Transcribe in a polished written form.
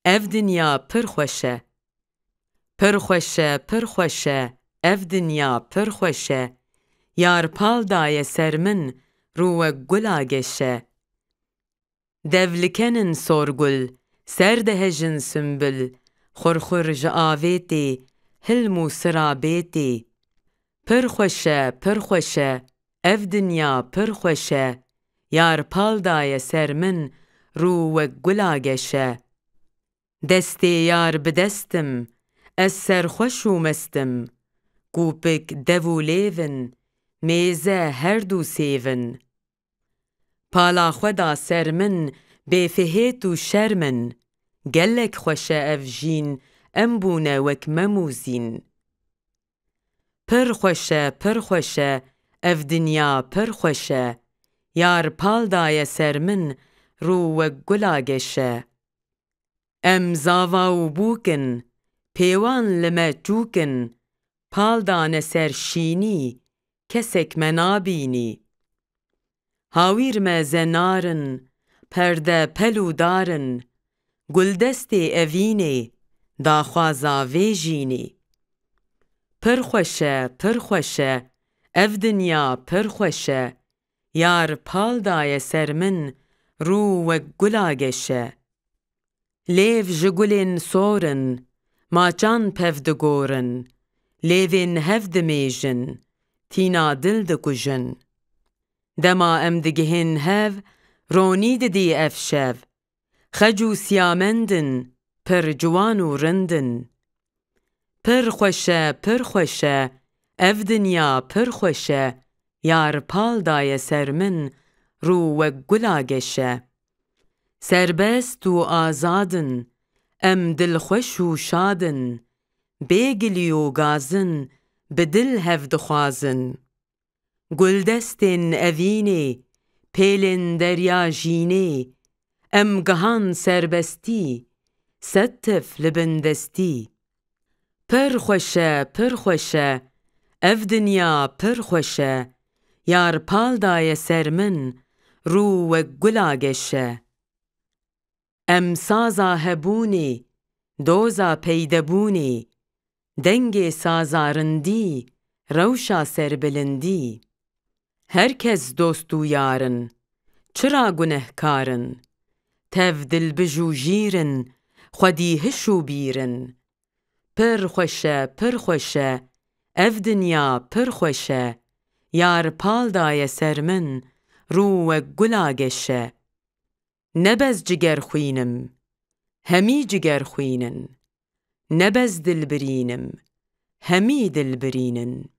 ev dinya pir xweş e. Pir xweş e, pir xweş e, ev dinya pir xweş e. Yar pal daye ser min, rû wek gula geş e. Devlikenin sorgul, ser dihejin sümbül, xurxur ji avê tê, hilm û sirabê tê. Pir xweş e, pir xweş e, ev dinya pir xweş e. Yar pal daye ser min, rû wek gula geş e. Destê yar bi destim, ez serxweş û mestim. Gûpik dev û lêvin, mêze her du sêvin. Pala xwe da ser min, bêfihêt û şermin. Gelek xweş e ev jîn, em bûne wek mem û zîn. Pir xweş e, pir xweş e, ev dinya pir xweş e. Yar pal daye ser min, rû wek gula geş e. Em zava û bûkin, pêwan li me çûkin. Pal dane ser şînî, kesek me nabînî. Hawîr me zenarin, perde pel û darin. Guldestê evînê, daxwaza vê jînê. Pir xweş e, pir xweş e, ev dinya pir xweş e. Yar pal daye ser min, rû wek gula geş e. Lêv ji gulên sorin, maçan pev digorin. Lêvên hev dimêjin, tîna dil dikujin. Dema em digihên hev, ronî didî ev şev. Xec û siyamendin, pir ciwan û rindin. Pir xweş e, pir xweş e, ev dinya pir xweş e. Yar pal daye ser min, rû wek gula geş e. Serbest û azadin, em dilxweş û şadin. Bêgilî û gazin, bi dil hev dixwazin. Guldestên evînê, pêlên derya jînê. Em gihan serbestî, sed tif li bin destî. Pir xweş e, pir xweş e, ev dinya pir xweş e. Yar pal daye ser min, rû wek gula geş e. Em saza hebûnê, doza peydebûnê. Dengê saza rindî, rewşa serbilindî. Herkes dost û yarin, çira gunehkarin. Tev dilbij û jîrin, xwedî hiş û bîrin. Pir xweş e, pir xweş e, ev dinya pir xweş e. Yar pal daye ser min, rû wek gula geş e. Nebez cigerxwînim, hemî cigerxwînin. Nebez dilbirînim, hemî dilbirînin.